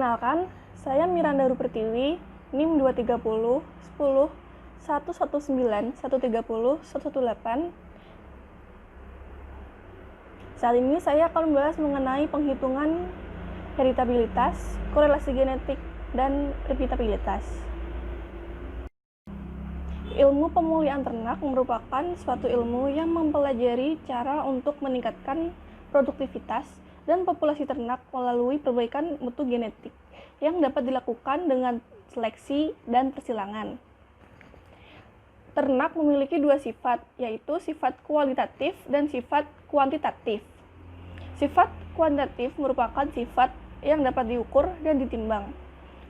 Perkenalkan, saya Miranda Rupertiwi, NIM 230 10 119 130 118. Saat ini saya akan membahas mengenai penghitungan heritabilitas, korelasi genetik, dan repeatabilitas. Ilmu pemulihan ternak merupakan suatu ilmu yang mempelajari cara untuk meningkatkan produktivitas dan populasi ternak melalui perbaikan mutu genetik yang dapat dilakukan dengan seleksi dan persilangan. Ternak memiliki dua sifat, yaitu sifat kualitatif dan sifat kuantitatif. Sifat kuantitatif merupakan sifat yang dapat diukur dan ditimbang.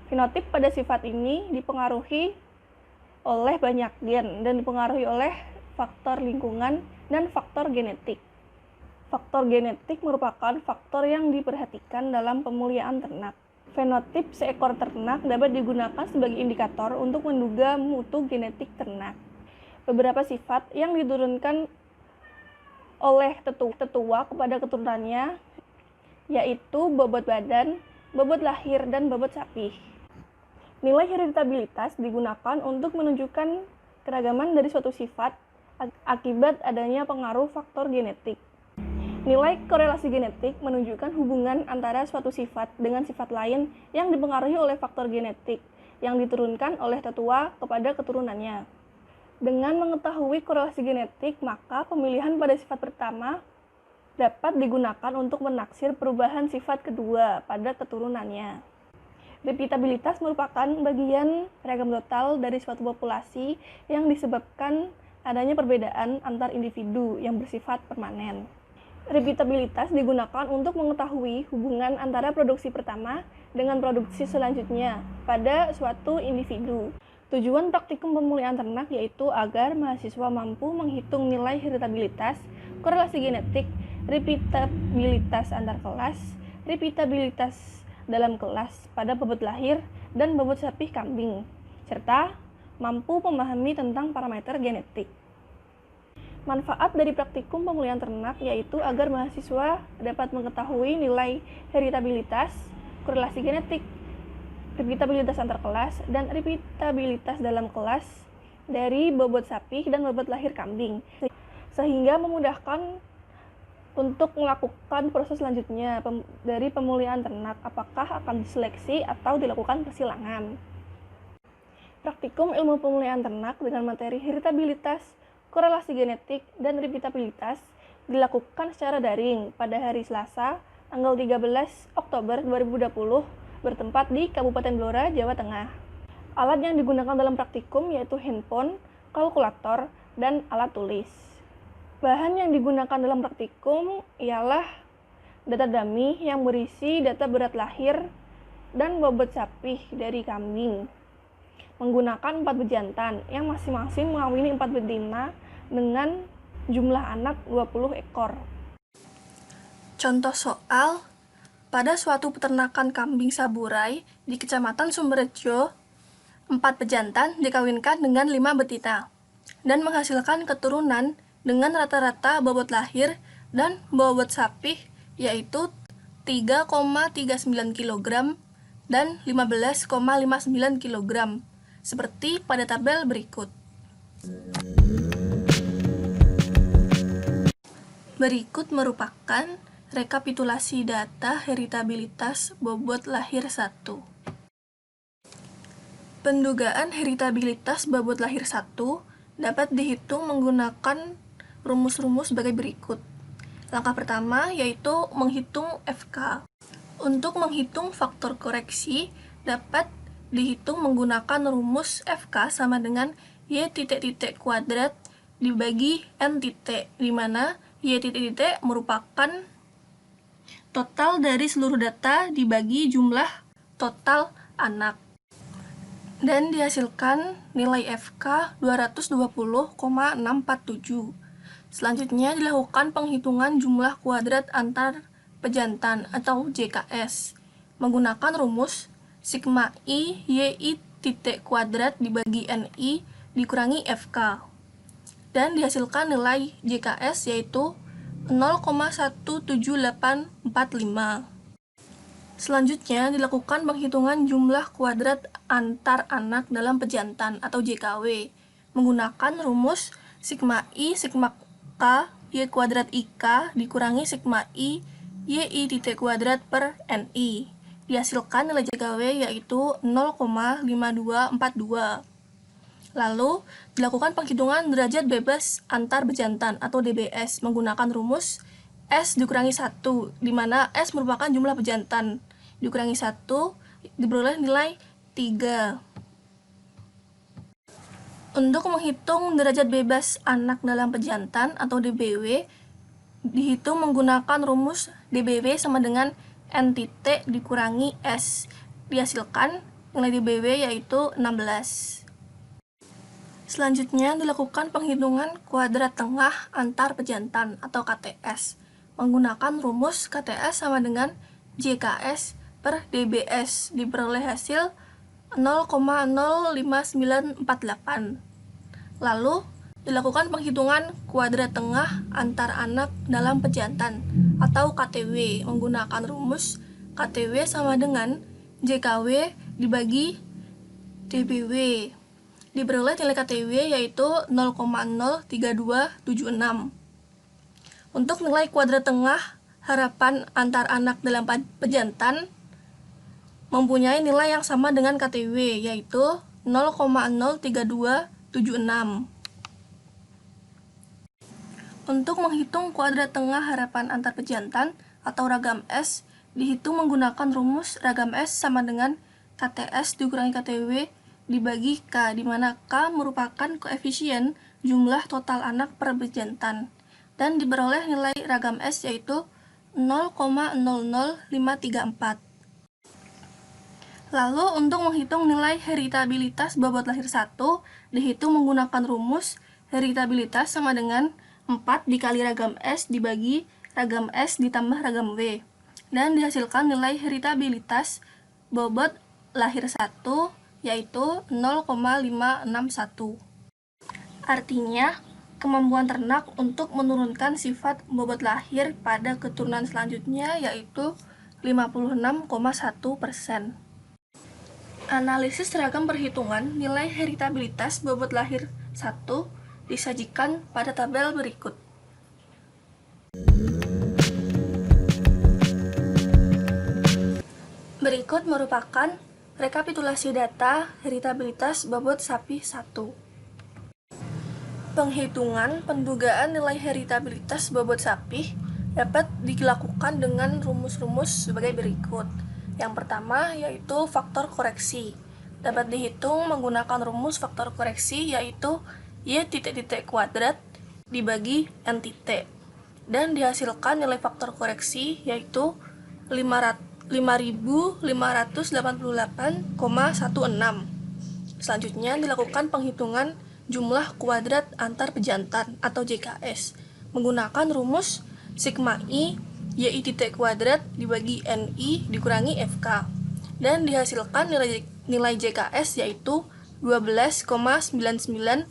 Fenotip pada sifat ini dipengaruhi oleh banyak gen dan dipengaruhi oleh faktor lingkungan dan faktor genetik. Faktor genetik merupakan faktor yang diperhatikan dalam pemulihan ternak. Fenotip seekor ternak dapat digunakan sebagai indikator untuk menduga mutu genetik ternak. Beberapa sifat yang diturunkan oleh tetua kepada keturunannya yaitu bobot badan, bobot lahir, dan bobot sapi. Nilai heritabilitas digunakan untuk menunjukkan keragaman dari suatu sifat akibat adanya pengaruh faktor genetik. Nilai korelasi genetik menunjukkan hubungan antara suatu sifat dengan sifat lain yang dipengaruhi oleh faktor genetik yang diturunkan oleh tetua kepada keturunannya. Dengan mengetahui korelasi genetik, maka pemilihan pada sifat pertama dapat digunakan untuk menaksir perubahan sifat kedua pada keturunannya. Repeatabilitas merupakan bagian ragam total dari suatu populasi yang disebabkan adanya perbedaan antar individu yang bersifat permanen. Repeatabilitas digunakan untuk mengetahui hubungan antara produksi pertama dengan produksi selanjutnya pada suatu individu. Tujuan praktikum pemulihan ternak yaitu agar mahasiswa mampu menghitung nilai heritabilitas, korelasi genetik, repeatabilitas antar kelas, repeatabilitas dalam kelas pada bobot lahir dan bobot sapi kambing, serta mampu memahami tentang parameter genetik. Manfaat dari praktikum pemulihan ternak yaitu agar mahasiswa dapat mengetahui nilai heritabilitas, korelasi genetik, repeatabilitas antar kelas, dan repeatabilitas dalam kelas dari bobot sapi dan bobot lahir kambing, sehingga memudahkan untuk melakukan proses selanjutnya dari pemulihan ternak, apakah akan diseleksi atau dilakukan persilangan. Praktikum ilmu pemulihan ternak dengan materi heritabilitas, korelasi genetik, dan repeatabilitas dilakukan secara daring pada hari Selasa, tanggal 13 Oktober 2020, bertempat di Kabupaten Blora, Jawa Tengah. Alat yang digunakan dalam praktikum yaitu handphone, kalkulator, dan alat tulis. Bahan yang digunakan dalam praktikum ialah data dummy yang berisi data berat lahir dan bobot sapi dari kambing, menggunakan 4 bejantan yang masing-masing mengawini 4 betina dengan jumlah anak 20 ekor. Contoh soal, pada suatu peternakan kambing saburai di Kecamatan Sumberjo, 4 pejantan dikawinkan dengan 5 betina dan menghasilkan keturunan dengan rata-rata bobot lahir dan bobot sapi yaitu 3,39 kg dan 15,59 kg, seperti pada tabel berikut. Berikut merupakan rekapitulasi data heritabilitas bobot lahir 1. Pendugaan heritabilitas bobot lahir 1 dapat dihitung menggunakan rumus-rumus sebagai berikut. Langkah pertama yaitu menghitung FK. Untuk menghitung faktor koreksi dapat dihitung menggunakan rumus FK sama dengan Y titik kuadrat dibagi N titik, di mana Y titik merupakan total dari seluruh data dibagi jumlah total anak. Dan dihasilkan nilai FK 220,647. Selanjutnya dilakukan penghitungan jumlah kuadrat antar pejantan atau JKS menggunakan rumus sigma I YI titik kuadrat dibagi NI dikurangi FK. Dan dihasilkan nilai JKS yaitu 0,17845. Selanjutnya, dilakukan penghitungan jumlah kuadrat antar anak dalam pejantan atau JKW menggunakan rumus sigma I sigma K Y kuadrat IK dikurangi sigma I YI titik kuadrat per NI. Dihasilkan nilai JKW yaitu 0,5242. Lalu, dilakukan penghitungan derajat bebas antar pejantan atau DBS menggunakan rumus S dikurangi 1, di mana S merupakan jumlah pejantan, dikurangi 1, diperoleh nilai 3. Untuk menghitung derajat bebas anak dalam pejantan atau DBW, dihitung menggunakan rumus DBW sama dengan N titik dikurangi S. Dihasilkan nilai DBW yaitu 16. Selanjutnya dilakukan penghitungan kuadrat tengah antar pejantan atau KTS menggunakan rumus KTS sama dengan JKS per DBS, diperoleh hasil 0,05948. Lalu dilakukan penghitungan kuadrat tengah antar anak dalam pejantan atau KTW menggunakan rumus KTW sama dengan JKW dibagi DBW. Diperoleh nilai KTW yaitu 0,03276. Untuk nilai kuadrat tengah harapan antar anak dalam pejantan mempunyai nilai yang sama dengan KTW yaitu 0,03276. Untuk menghitung kuadrat tengah harapan antar pejantan atau ragam S dihitung menggunakan rumus ragam S sama dengan KTS dikurangi KTW dibagi K, di mana K merupakan koefisien jumlah total anak per pejantan, dan diperoleh nilai ragam S yaitu 0,00534. Lalu untuk menghitung nilai heritabilitas bobot lahir 1, dihitung menggunakan rumus heritabilitas sama dengan 4 dikali ragam S dibagi ragam S ditambah ragam W, dan dihasilkan nilai heritabilitas bobot lahir 1 yaitu 0,561. Artinya, kemampuan ternak untuk menurunkan sifat bobot lahir pada keturunan selanjutnya yaitu 56,1%. Analisis ragam perhitungan nilai heritabilitas bobot lahir 1 disajikan pada tabel berikut. Berikut merupakan rekapitulasi data heritabilitas bobot sapi 1. Penghitungan pendugaan nilai heritabilitas bobot sapi dapat dilakukan dengan rumus-rumus sebagai berikut. Yang pertama yaitu faktor koreksi. Dapat dihitung menggunakan rumus faktor koreksi yaitu Y titik kuadrat dibagi N titik. Dan dihasilkan nilai faktor koreksi yaitu 5.588,16. Selanjutnya dilakukan penghitungan jumlah kuadrat antar pejantan atau JKS menggunakan rumus sigma I YI titik kuadrat dibagi NI dikurangi FK, dan dihasilkan nilai JKS yaitu 12,9986.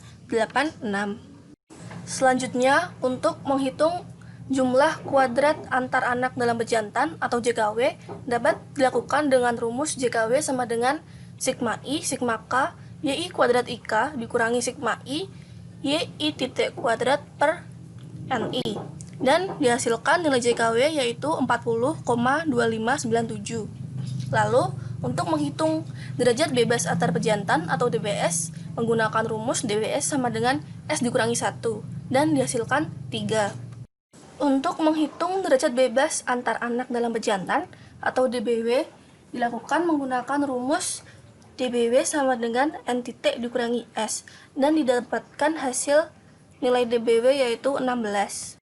Selanjutnya, untuk menghitung jumlah kuadrat antar anak dalam pejantan atau JKW dapat dilakukan dengan rumus JKW sama dengan sigma I sigma K YI kuadrat IK dikurangi sigma I YI titik kuadrat per NI, dan dihasilkan nilai JKW yaitu 40,2597. Lalu, untuk menghitung derajat bebas antar pejantan atau DBS menggunakan rumus DBS sama dengan S dikurangi 1, dan dihasilkan 3. Untuk menghitung derajat bebas antar anak dalam pejantan atau DBW dilakukan menggunakan rumus DBW sama dengan N titik dikurangi S, dan didapatkan hasil nilai DBW yaitu 16.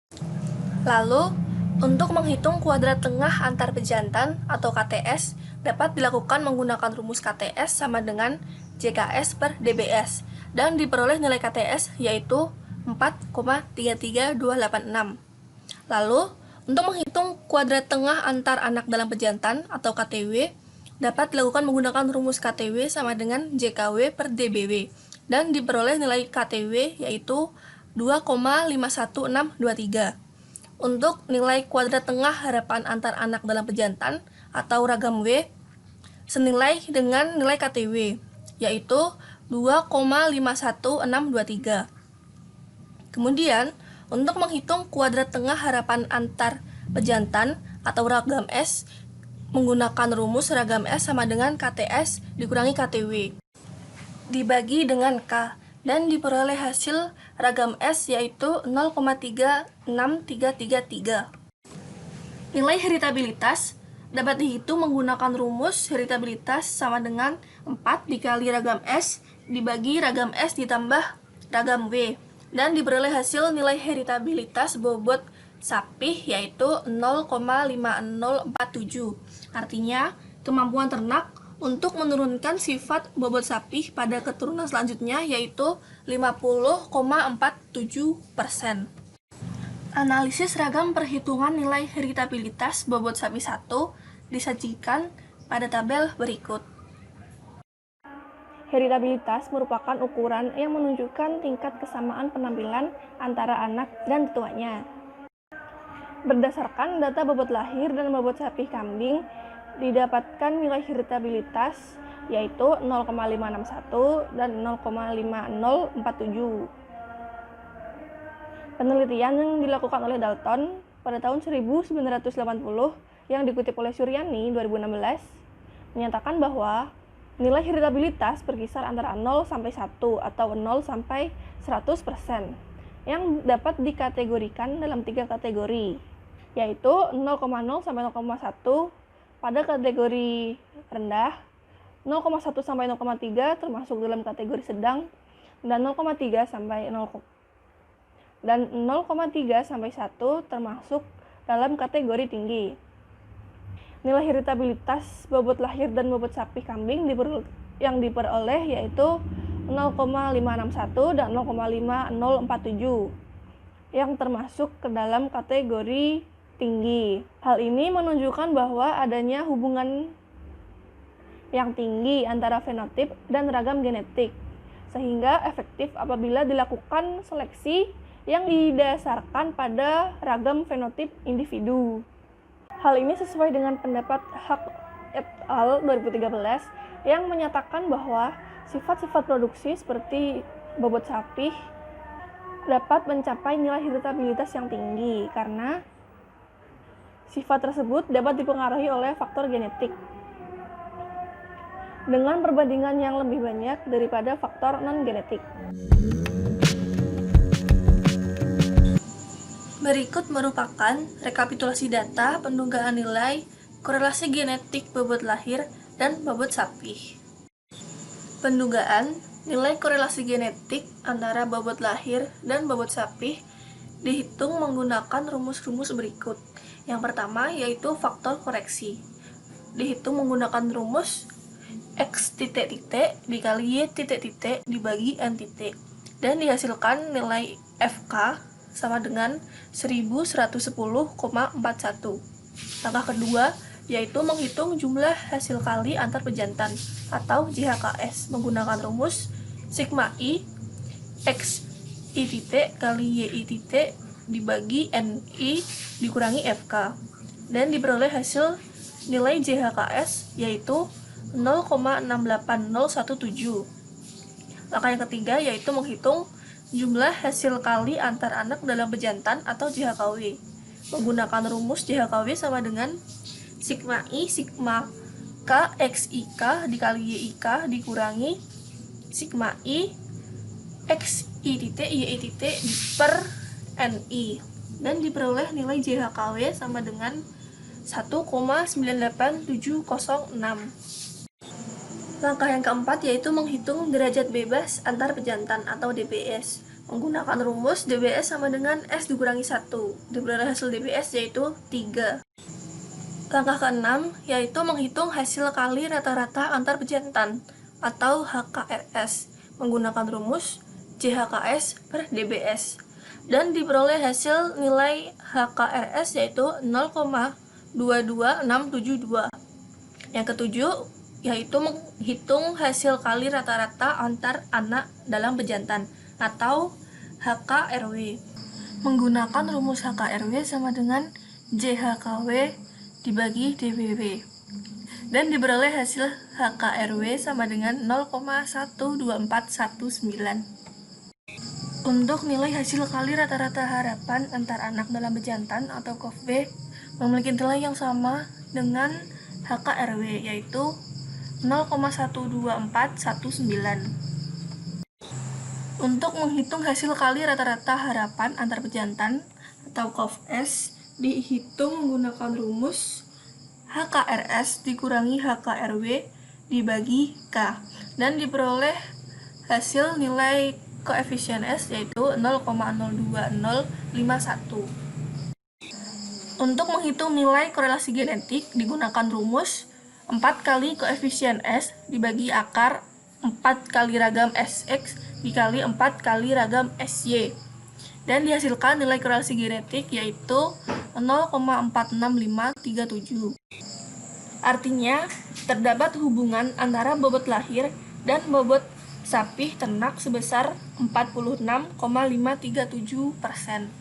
Lalu, untuk menghitung kuadrat tengah antar pejantan atau KTS dapat dilakukan menggunakan rumus KTS sama dengan JKS per DBS, dan diperoleh nilai KTS yaitu 4,33286. Lalu, untuk menghitung kuadrat tengah antar anak dalam pejantan atau KTW dapat dilakukan menggunakan rumus KTW sama dengan JKW per DBW, dan diperoleh nilai KTW yaitu 2,51623. Untuk nilai kuadrat tengah harapan antar anak dalam pejantan atau ragam W senilai dengan nilai KTW, yaitu 2,51623. Kemudian, untuk menghitung kuadrat tengah harapan antar pejantan atau ragam S, menggunakan rumus ragam S sama dengan KTS dikurangi KTW, dibagi dengan K, dan diperoleh hasil ragam S yaitu 0,36333. Nilai heritabilitas dapat dihitung menggunakan rumus heritabilitas sama dengan 4 dikali ragam S dibagi ragam S ditambah ragam W, dan diperoleh hasil nilai heritabilitas bobot sapih yaitu 0,5047. Artinya, kemampuan ternak untuk menurunkan sifat bobot sapih pada keturunan selanjutnya yaitu 50,47%. Analisis ragam perhitungan nilai heritabilitas bobot sapi 1 disajikan pada tabel berikut. Heritabilitas merupakan ukuran yang menunjukkan tingkat kesamaan penampilan antara anak dan tuanya. Berdasarkan data bobot lahir dan bobot sapi kambing, didapatkan nilai heritabilitas yaitu 0,561 dan 0,5047. Penelitian yang dilakukan oleh Dalton pada tahun 1980 yang dikutip oleh Suryani 2016 menyatakan bahwa nilai heritabilitas berkisar antara 0 sampai 1 atau 0 sampai 100% yang dapat dikategorikan dalam 3 kategori, yaitu 0,0 sampai 0,1 pada kategori rendah, 0,1 sampai 0,3 termasuk dalam kategori sedang, dan 0,3 sampai 1 termasuk dalam kategori tinggi. Nilai heritabilitas bobot lahir dan bobot sapi kambing yang diperoleh yaitu 0,561 dan 0,5047 yang termasuk ke dalam kategori tinggi. Hal ini menunjukkan bahwa adanya hubungan yang tinggi antara fenotip dan ragam genetik, sehingga efektif apabila dilakukan seleksi yang didasarkan pada ragam fenotip individu. Hal ini sesuai dengan pendapat Haq et al. 2013 yang menyatakan bahwa sifat-sifat produksi seperti bobot sapi dapat mencapai nilai heritabilitas yang tinggi karena sifat tersebut dapat dipengaruhi oleh faktor genetik dengan perbandingan yang lebih banyak daripada faktor non-genetik. Berikut merupakan rekapitulasi data pendugaan nilai korelasi genetik bobot lahir dan bobot sapi. Pendugaan nilai korelasi genetik antara bobot lahir dan bobot sapi dihitung menggunakan rumus-rumus berikut. Yang pertama yaitu faktor koreksi. Dihitung menggunakan rumus X dikali Y dibagi N dan dihasilkan nilai FK sama dengan 1110,41. Langkah kedua yaitu menghitung jumlah hasil kali antar pejantan atau JHKS menggunakan rumus sigma I X I kali Y I dibagi NI dikurangi FK, dan diperoleh hasil nilai JHKS yaitu 0,68017. Langkah yang ketiga yaitu menghitung jumlah hasil kali antar anak dalam pejantan atau JHKW menggunakan rumus JHKW sama dengan sigma I sigma K X IK dikali Y IK dikurangi sigma I X I Y per NI, dan diperoleh nilai JHKW sama dengan 1,98706. Langkah yang keempat yaitu menghitung derajat bebas antar pejantan atau DBS menggunakan rumus DBS sama dengan S dikurangi 1. Diperoleh hasil DBS yaitu 3. Langkah keenam yaitu menghitung hasil kali rata-rata antar pejantan atau HKRS menggunakan rumus JHKS per DBS, dan diperoleh hasil nilai HKRS yaitu 0,22672. Yang ketujuh yaitu menghitung hasil kali rata-rata antar anak dalam pejantan atau HKRW menggunakan rumus HKRW sama dengan JHKW dibagi DBW, Dan diperoleh hasil HKRW sama dengan 0,12419. Untuk nilai hasil kali rata-rata harapan antar anak dalam bejantan atau KOFB memiliki nilai yang sama dengan HKRW, yaitu 0,12419. Untuk menghitung hasil kali rata-rata harapan antar pejantan atau KOFS dihitung menggunakan rumus HKRS dikurangi HKRW dibagi K dan diperoleh hasil nilai koefisien S yaitu 0,02051. Untuk menghitung nilai korelasi genetik digunakan rumus 4 kali koefisien S dibagi akar 4 kali ragam SX dikali 4 kali ragam SY dan dihasilkan nilai korelasi genetik yaitu 0,46537. Artinya, terdapat hubungan antara bobot lahir dan bobot sapi ternak sebesar 46,537%.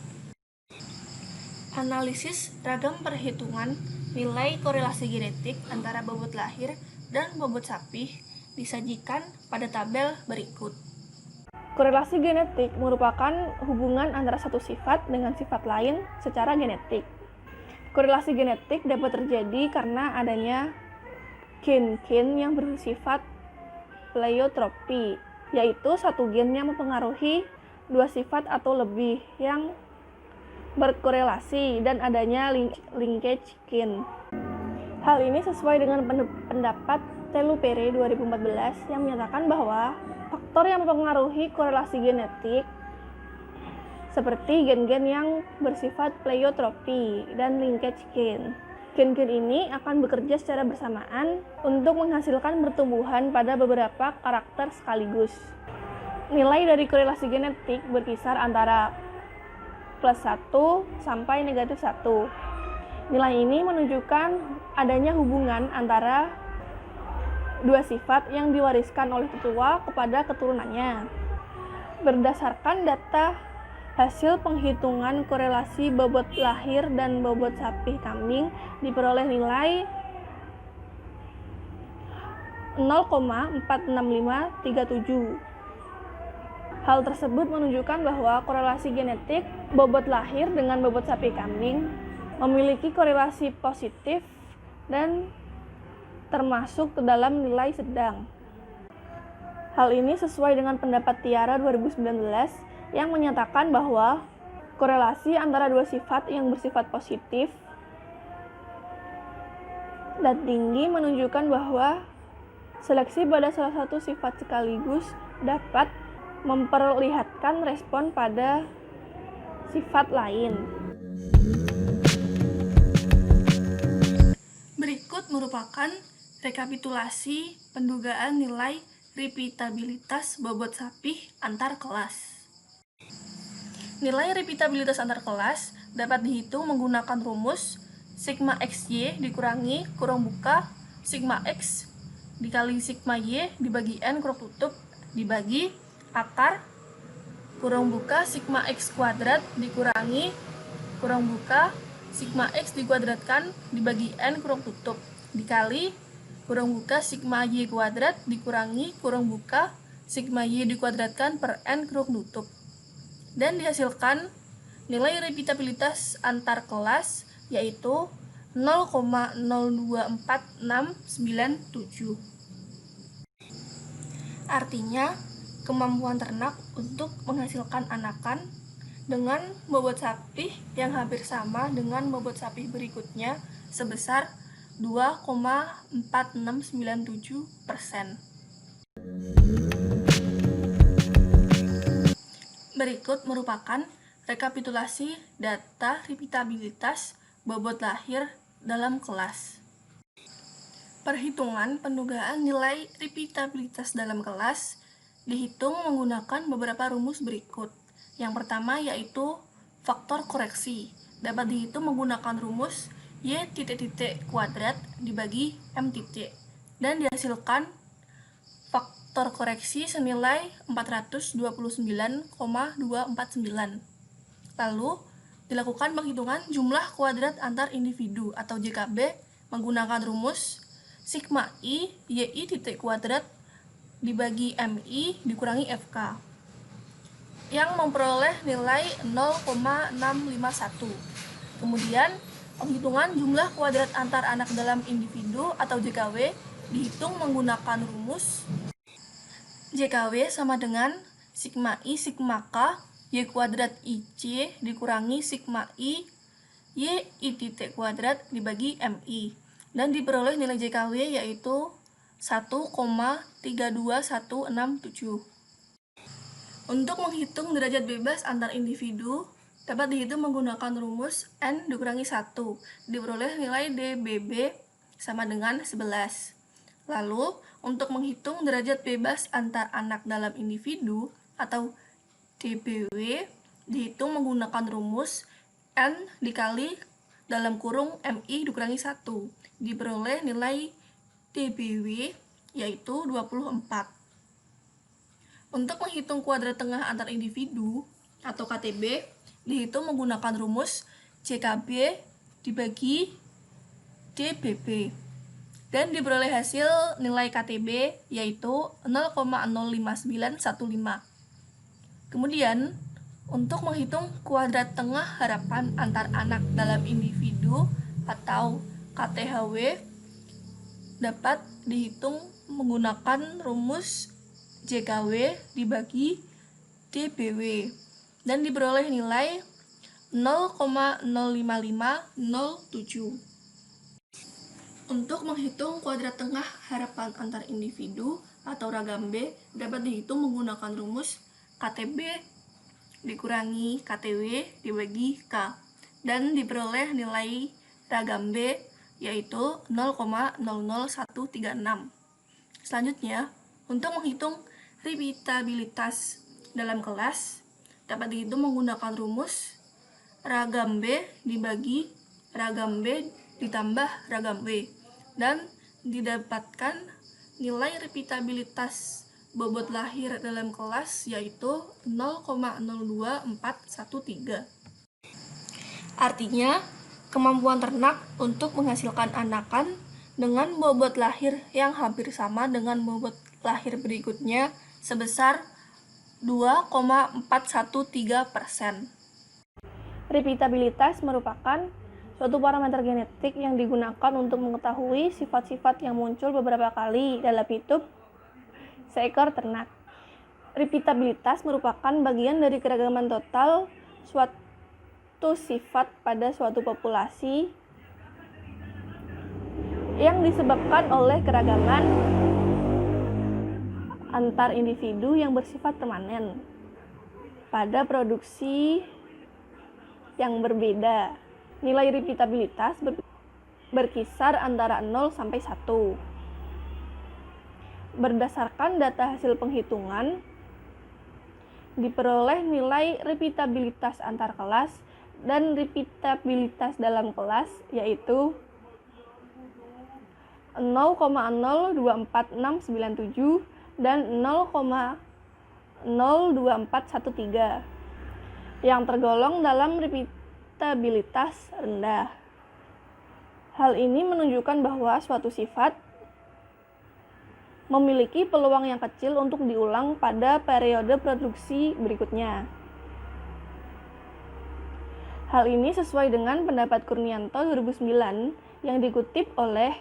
Analisis ragam perhitungan nilai korelasi genetik antara bobot lahir dan bobot sapi disajikan pada tabel berikut. Korelasi genetik merupakan hubungan antara satu sifat dengan sifat lain secara genetik. Korelasi genetik dapat terjadi karena adanya gen-gen yang bersifat pleiotropi, yaitu satu gen yang mempengaruhi dua sifat atau lebih yang berkorelasi dan adanya linkage gen. Hal ini sesuai dengan pendapat Telupere 2014 yang menyatakan bahwa faktor yang mempengaruhi korelasi genetik seperti gen-gen yang bersifat pleiotropi dan linkage gen. Gen-gen ini akan bekerja secara bersamaan untuk menghasilkan pertumbuhan pada beberapa karakter sekaligus. Nilai dari korelasi genetik berkisar antara +1 sampai -1. Nilai ini menunjukkan adanya hubungan antara dua sifat yang diwariskan oleh tetua kepada keturunannya. Berdasarkan data hasil penghitungan korelasi bobot lahir dan bobot sapi kambing diperoleh nilai 0,46537. Hal tersebut menunjukkan bahwa korelasi genetik bobot lahir dengan bobot sapi kambing memiliki korelasi positif dan termasuk ke dalam nilai sedang. Hal ini sesuai dengan pendapat Tiara 2019 yang menyatakan bahwa korelasi antara dua sifat yang bersifat positif dan tinggi menunjukkan bahwa seleksi pada salah satu sifat sekaligus dapat memperlihatkan respon pada sifat lain. Berikut merupakan rekapitulasi pendugaan nilai repeatabilitas bobot sapi antar kelas. Nilai repeatabilitas antar kelas dapat dihitung menggunakan rumus sigma XY dikurangi kurang buka sigma X dikali sigma Y dibagi N kurang tutup dibagi akar kurang buka sigma X kuadrat dikurangi kurang buka sigma X dikuadratkan dibagi N kurang tutup dikali kurang buka sigma Y kuadrat dikurangi kurang buka sigma Y dikuadratkan per N kurang tutup dan dihasilkan nilai repeatabilitas antar kelas yaitu 0,024697. Artinya, kemampuan ternak untuk menghasilkan anakan dengan bobot sapi yang hampir sama dengan bobot sapi berikutnya sebesar 2,4697%. Berikut merupakan rekapitulasi data repeatabilitas bobot lahir dalam kelas. Perhitungan pendugaan nilai repeatabilitas dalam kelas dihitung menggunakan beberapa rumus berikut. Yang pertama yaitu faktor koreksi. Dapat dihitung menggunakan rumus Y kuadrat dibagi M dan dihasilkan faktor koreksi senilai 429,249. Lalu dilakukan penghitungan jumlah kuadrat antar individu atau JKB menggunakan rumus sigma I YI titik kuadrat dibagi MI dikurangi FK yang memperoleh nilai 0,651. Kemudian, penghitungan jumlah kuadrat antar anak dalam individu atau JKW dihitung menggunakan rumus JKW sama dengan sigma I sigma K Y kuadrat IC dikurangi sigma I YI titik kuadrat dibagi MI dan diperoleh nilai JKW yaitu 1,32167. Untuk menghitung derajat bebas antar individu dapat dihitung menggunakan rumus N dikurangi 1 diperoleh nilai DBB sama dengan 11. Lalu, untuk menghitung derajat bebas antar anak dalam individu atau DBW dihitung menggunakan rumus N dikali dalam kurung MI dikurangi 1 diperoleh nilai DBW yaitu 24. Untuk menghitung kuadrat tengah antar individu atau KTB dihitung menggunakan rumus JKB dibagi DBB dan diperoleh hasil nilai KTB yaitu 0,05915. Kemudian, untuk menghitung kuadrat tengah harapan antar anak dalam individu atau KTHW dapat dihitung menggunakan rumus JKW dibagi DBW dan diperoleh nilai 0,05507. Untuk menghitung kuadrat tengah harapan antar individu atau ragam B dapat dihitung menggunakan rumus KTB dikurangi KTW dibagi K dan diperoleh nilai ragam B yaitu 0,00136. Selanjutnya, untuk menghitung repeatabilitas dalam kelas dapat dihitung menggunakan rumus ragam B dibagi ragam B ditambah ragam B dan didapatkan nilai repeatabilitas bobot lahir dalam kelas yaitu 0,02413. Artinya, kemampuan ternak untuk menghasilkan anakan dengan bobot lahir yang hampir sama dengan bobot lahir berikutnya sebesar 2,413%. Repeatabilitas merupakan suatu parameter genetik yang digunakan untuk mengetahui sifat-sifat yang muncul beberapa kali dalam hidup seekor ternak. Repeatabilitas merupakan bagian dari keragaman total suatu sifat pada suatu populasi yang disebabkan oleh keragaman antar individu yang bersifat permanen pada produksi yang berbeda. Nilai repeatabilitas berkisar antara 0 sampai 1. Berdasarkan data hasil penghitungan, diperoleh nilai repeatabilitas antar kelas dan repeatabilitas dalam kelas yaitu 0,024697 dan 0,02413 yang tergolong dalam repeatabilitas rendah. Hal ini menunjukkan bahwa suatu sifat memiliki peluang yang kecil untuk diulang pada periode produksi berikutnya. Hal ini sesuai dengan pendapat Kurnianto 2009 yang dikutip oleh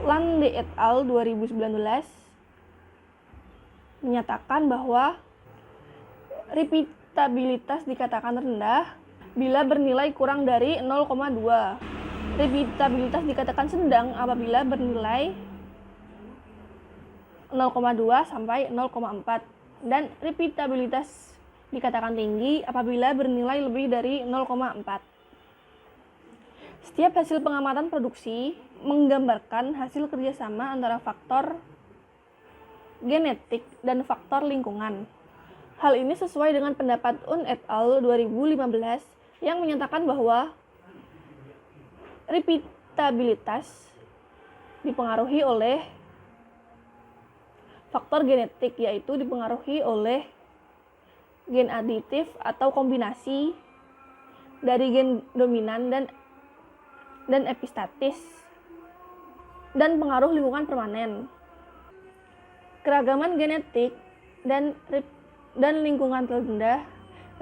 Lande et al. 2019 menyatakan bahwa repeatabilitas dikatakan rendah bila bernilai kurang dari 0,2. Repeatabilitas dikatakan sedang apabila bernilai 0,2 sampai 0,4 dan repeatabilitas dikatakan tinggi apabila bernilai lebih dari 0,4. Setiap hasil pengamatan produksi menggambarkan hasil kerjasama antara faktor genetik dan faktor lingkungan. Hal ini sesuai dengan pendapat Un et al. 2015 yang menyatakan bahwa repeatabilitas dipengaruhi oleh faktor genetik, yaitu dipengaruhi oleh gen aditif atau kombinasi dari gen dominan dan epistatis dan pengaruh lingkungan permanen. Keragaman genetik dan lingkungan rendah,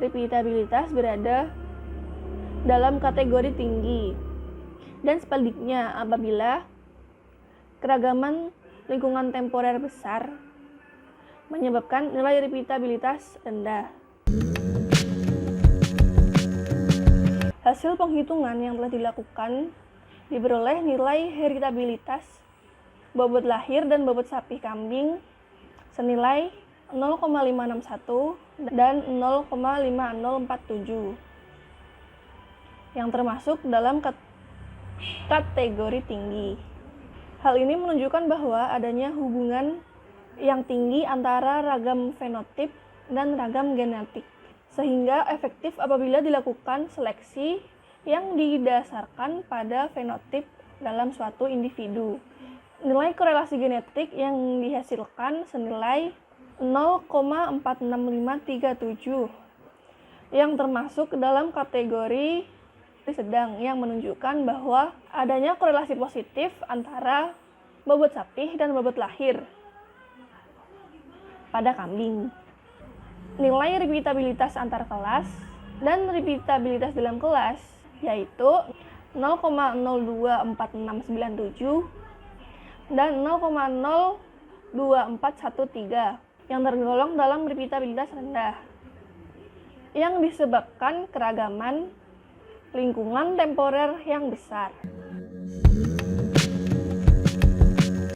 repeatabilitas berada dalam kategori tinggi. Dan sebaliknya, apabila keragaman lingkungan temporer besar menyebabkan nilai repeatabilitas rendah. Hasil penghitungan yang telah dilakukan diperoleh nilai heritabilitas bobot lahir dan bobot sapi kambing senilai 0,561 dan 0,5047 yang termasuk dalam kategori tinggi. Hal ini menunjukkan bahwa adanya hubungan yang tinggi antara ragam fenotip dan ragam genetik, sehingga efektif apabila dilakukan seleksi yang didasarkan pada fenotip dalam suatu individu. Nilai korelasi genetik yang dihasilkan senilai 0,46537 yang termasuk dalam kategori sedang, yang menunjukkan bahwa adanya korelasi positif antara bobot sapi dan bobot lahir pada kambing. Nilai repeatabilitas antar kelas dan repeatabilitas dalam kelas yaitu 0,024697 dan 0,02413 yang tergolong dalam repeatabilitas rendah yang disebabkan keragaman lingkungan temporer yang besar.